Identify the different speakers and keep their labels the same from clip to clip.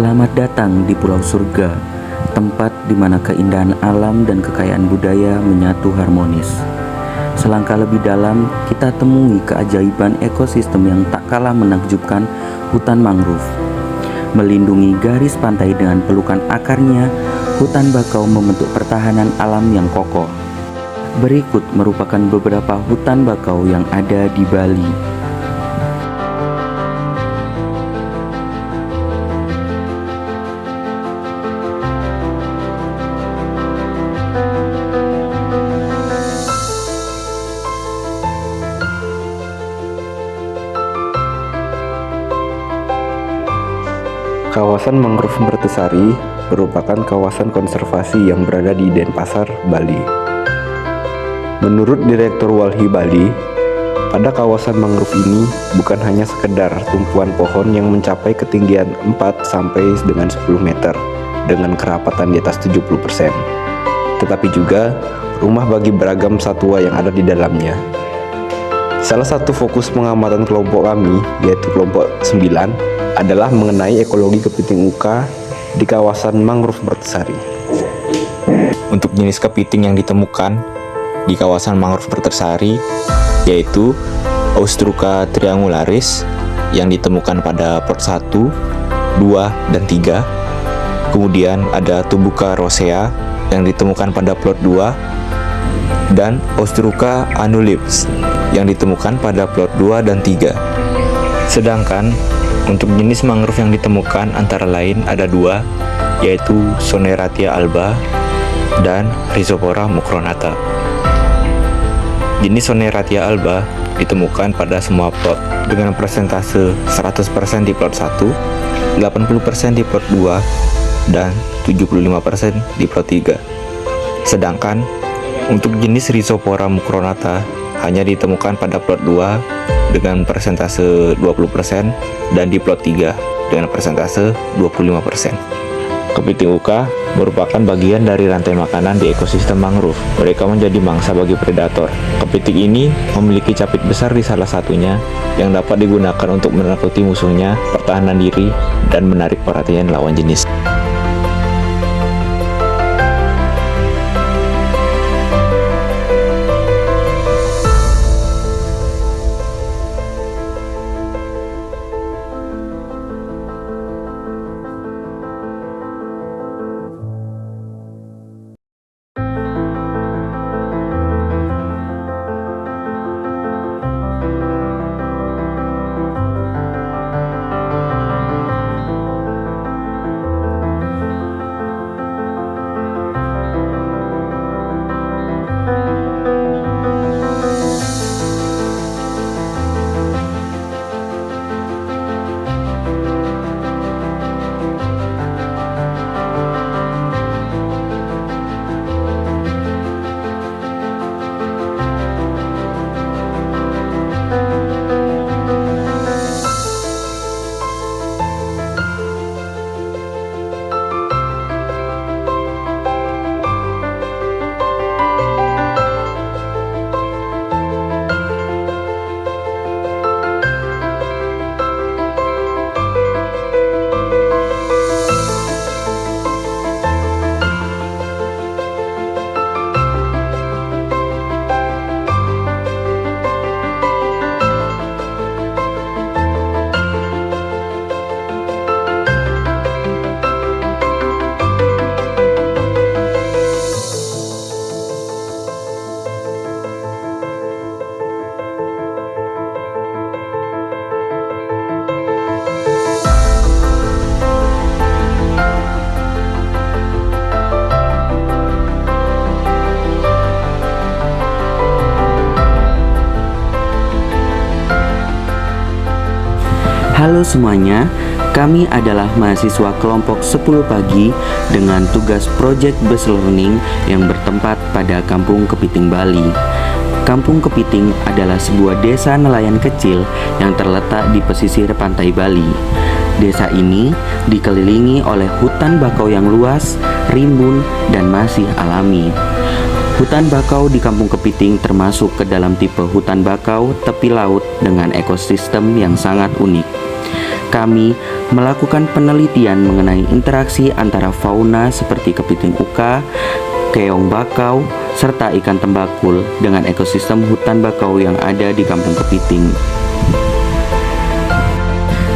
Speaker 1: Selamat datang di Pulau Surga, tempat di mana keindahan alam dan kekayaan budaya menyatu harmonis. Selangkah lebih dalam, kita temui keajaiban ekosistem yang tak kalah menakjubkan, hutan mangrove. Melindungi garis pantai dengan pelukan akarnya, hutan bakau membentuk pertahanan alam yang kokoh. Berikut merupakan beberapa hutan bakau yang ada di Bali.
Speaker 2: Kawasan Mangrove Mertesari merupakan kawasan konservasi yang berada di Denpasar, Bali. Menurut Direktur Walhi Bali, pada kawasan mangrove ini bukan hanya sekedar tumpuan pohon yang mencapai ketinggian 4 sampai dengan 10 meter dengan kerapatan di atas 70%, tetapi juga rumah bagi beragam satwa yang ada di dalamnya. Salah satu fokus pengamatan kelompok kami, yaitu kelompok 9, adalah mengenai ekologi kepiting uka di kawasan mangrove Mertesari.
Speaker 3: Untuk jenis kepiting yang ditemukan di kawasan mangrove Mertesari yaitu Austruca triangularis yang ditemukan pada plot 1, 2, dan 3. Kemudian ada Tubuca rosea yang ditemukan pada plot 2 dan Austruca anulips yang ditemukan pada plot 2 dan 3. Sedangkan untuk jenis mangrove yang ditemukan antara lain ada 2, yaitu Soneratia alba dan Rhizopora mucronata. Jenis Soneratia alba ditemukan pada semua plot dengan persentase 100% di plot 1, 80% di plot 2, dan 75% di plot 3. Sedangkan untuk jenis Rhizopora mucronata hanya ditemukan pada plot 2 dengan persentase 20% dan di plot 3 dengan persentase 25%. Kepiting uka merupakan bagian dari rantai makanan di ekosistem mangrove. Mereka menjadi mangsa bagi predator. Kepiting ini memiliki capit besar di salah satunya yang dapat digunakan untuk menakuti musuhnya, pertahanan diri, dan menarik perhatian lawan jenis.
Speaker 1: Halo semuanya, kami adalah mahasiswa kelompok 10 pagi dengan tugas Project Based Learning yang bertempat pada Kampung Kepiting, Bali. Kampung Kepiting adalah sebuah desa nelayan kecil yang terletak di pesisir pantai Bali. Desa ini dikelilingi oleh hutan bakau yang luas, rimbun, dan masih alami. Hutan bakau di Kampung Kepiting termasuk ke dalam tipe hutan bakau tepi laut dengan ekosistem yang sangat unik. Kami melakukan penelitian mengenai interaksi antara fauna seperti kepiting uka, keong bakau, serta ikan tembakul dengan ekosistem hutan bakau yang ada di Kampung Kepiting.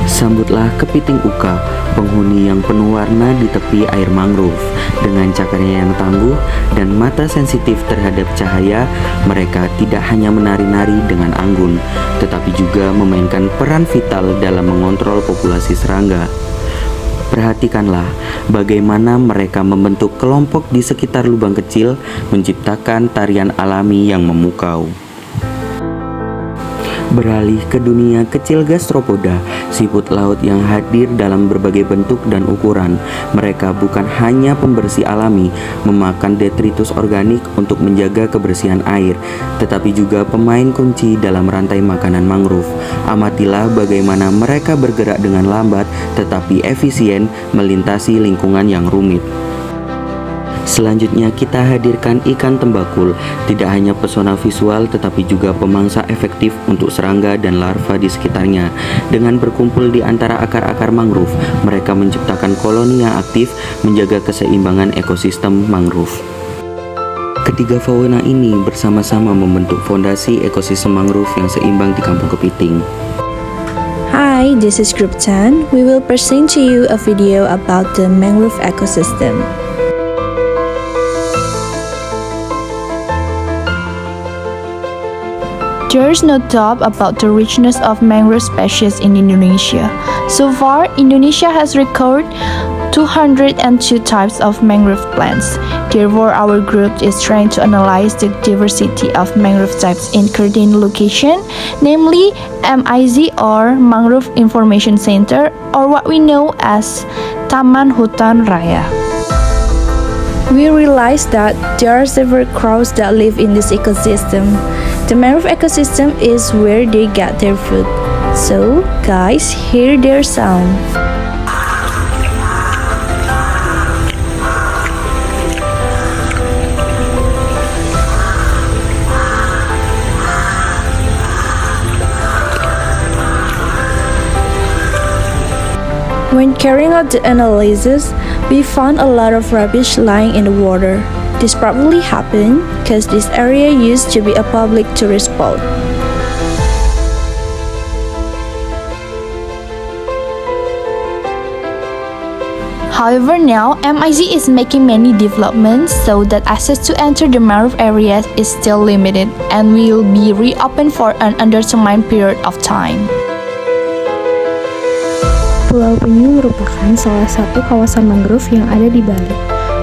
Speaker 1: Sambutlah kepiting uka, penghuni yang penuh warna di tepi air mangrove. Dengan cakarnya yang tangguh dan mata sensitif terhadap cahaya, mereka tidak hanya menari-nari dengan anggun, tetapi juga memainkan peran vital dalam mengontrol populasi serangga. Perhatikanlah bagaimana mereka membentuk kelompok di sekitar lubang kecil, menciptakan tarian alami yang memukau. Beralih ke dunia kecil gastropoda, siput laut yang hadir dalam berbagai bentuk dan ukuran. Mereka bukan hanya pembersih alami, memakan detritus organik untuk menjaga kebersihan air, tetapi juga pemain kunci dalam rantai makanan mangrove. Amatilah bagaimana mereka bergerak dengan lambat tetapi efisien melintasi lingkungan yang rumit. Selanjutnya kita hadirkan ikan tembakul, tidak hanya pesona visual tetapi juga pemangsa efektif untuk serangga dan larva di sekitarnya. Dengan berkumpul di antara akar-akar mangrove, mereka menciptakan koloni yang aktif menjaga keseimbangan ekosistem mangrove. Ketiga fauna ini bersama-sama membentuk fondasi ekosistem mangrove yang seimbang di Kampung Kepiting.
Speaker 4: Hi, this is Group 10. We will present to you a video about the mangrove ecosystem.
Speaker 5: There is no doubt about the richness of mangrove species in Indonesia. So far, Indonesia has recorded 202 types of mangrove plants. Therefore, our group is trying to analyze the diversity of mangrove types in certain location, namely MIZ or Mangrove Information Center, or what we know as Taman Hutan Raya.
Speaker 4: We realized that there are several crows that live in this ecosystem. The mangrove ecosystem is where they get their food. So, guys, hear their sound. When carrying out the analysis, we found a lot of rubbish lying in the water. This probably happened because this area used to be a public tourist spot.
Speaker 5: However, now MIZ is making many developments so that access to enter the mangrove areas is still limited and will be reopened for an undetermined period of time.
Speaker 6: Pulau Penyu merupakan salah satu kawasan mangrove yang ada di Bali.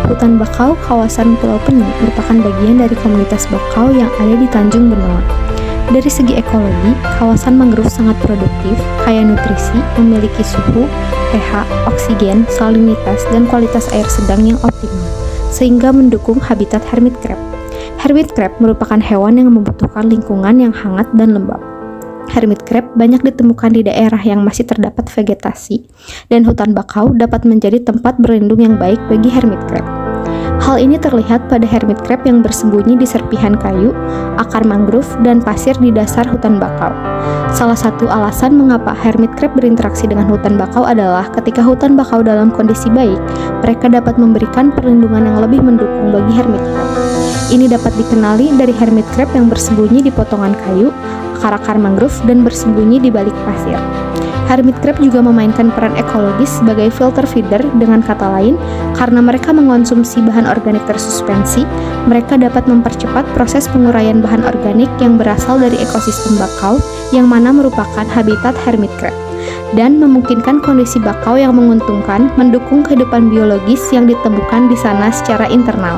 Speaker 6: Hutan bakau kawasan Pulau Penyu merupakan bagian dari komunitas bakau yang ada di Tanjung Benoa. Dari segi ekologi, kawasan mangrove sangat produktif, kaya nutrisi, memiliki suhu, pH, oksigen, salinitas, dan kualitas air sedang yang optimal, sehingga mendukung habitat hermit crab. Hermit crab merupakan hewan yang membutuhkan lingkungan yang hangat dan lembab. Hermit crab banyak ditemukan di daerah yang masih terdapat vegetasi, dan hutan bakau dapat menjadi tempat berlindung yang baik bagi hermit crab. Hal ini terlihat pada hermit crab yang bersembunyi di serpihan kayu, akar mangrove, dan pasir di dasar hutan bakau. Salah satu alasan mengapa hermit crab berinteraksi dengan hutan bakau adalah ketika hutan bakau dalam kondisi baik, mereka dapat memberikan perlindungan yang lebih mendukung bagi hermit crab. Ini dapat dikenali dari hermit crab yang bersembunyi di potongan kayu, akar-akar mangrove, dan bersembunyi di balik pasir. Hermit crab juga memainkan peran ekologis sebagai filter feeder, dengan kata lain, karena mereka mengonsumsi bahan organik tersuspensi, mereka dapat mempercepat proses penguraian bahan organik yang berasal dari ekosistem bakau, yang mana merupakan habitat hermit crab, dan memungkinkan kondisi bakau yang menguntungkan mendukung kehidupan biologis yang ditemukan di sana secara internal.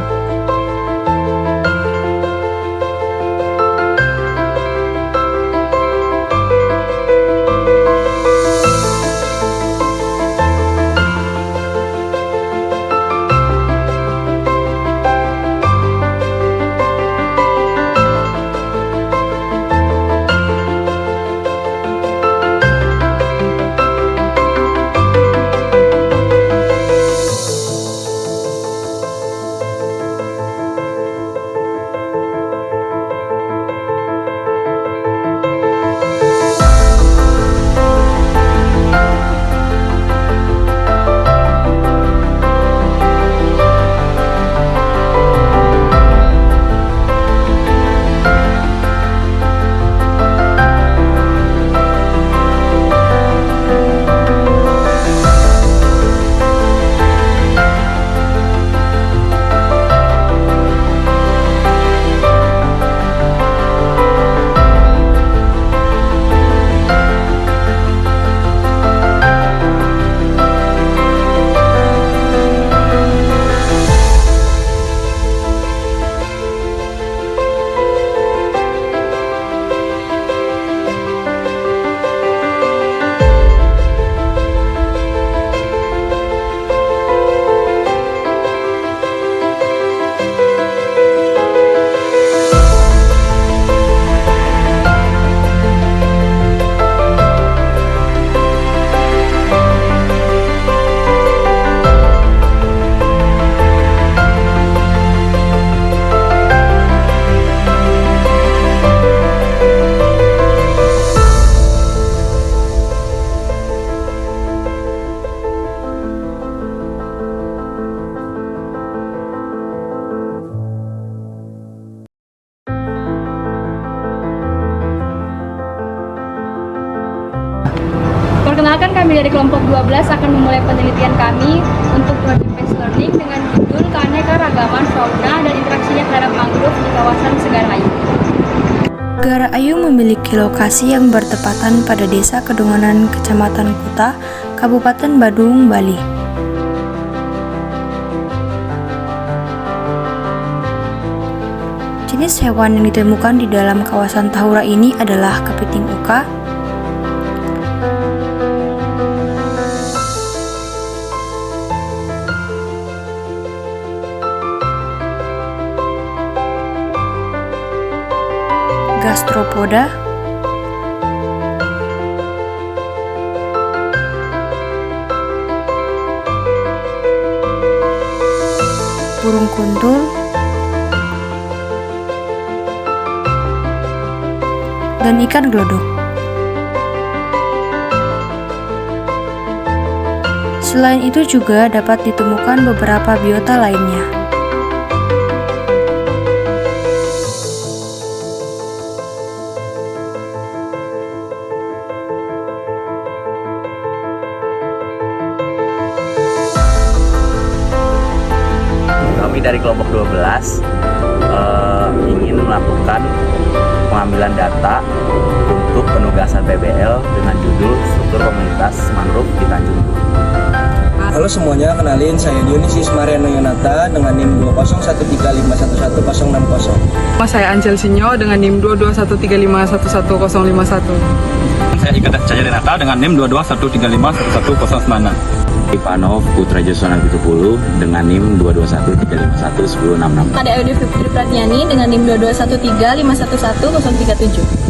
Speaker 7: kami dari kelompok 12 akan memulai penelitian kami untuk project based learning dengan judul keanekaragaman fauna dan interaksinya terhadap mangrove di kawasan Segar Ayu.
Speaker 4: Segar Ayu memiliki lokasi yang bertepatan pada Desa Kedonganan, Kecamatan Kuta, Kabupaten Badung, Bali. Jenis hewan yang ditemukan di dalam kawasan Tahura ini adalah kepiting uka, gastropoda, burung kuntul, dan ikan glodok. Selain itu juga dapat ditemukan beberapa biota lainnya.
Speaker 1: Kami dari kelompok 12 ingin melakukan pengambilan data untuk penugasan PBL dengan judul struktur komunitas mangrove di Tanjung.
Speaker 8: Halo semuanya, kenalin saya Dionysius Mariano Yonata dengan NIM 20135111060.
Speaker 9: Saya Angel Sinyo dengan NIM 22135111051.
Speaker 10: Saya Ika Cahaya Renata dengan NIM 22135111096.
Speaker 1: Ivanov Putra Josona Bitupulu dengan NIM 22135111066.
Speaker 7: Ada Audi Fitri Pratiani dengan NIM 22135111037.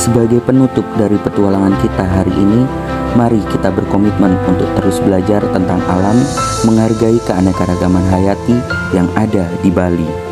Speaker 1: Sebagai penutup dari petualangan kita hari ini, mari kita berkomitmen untuk terus belajar tentang alam, menghargai keanekaragaman hayati yang ada di Bali.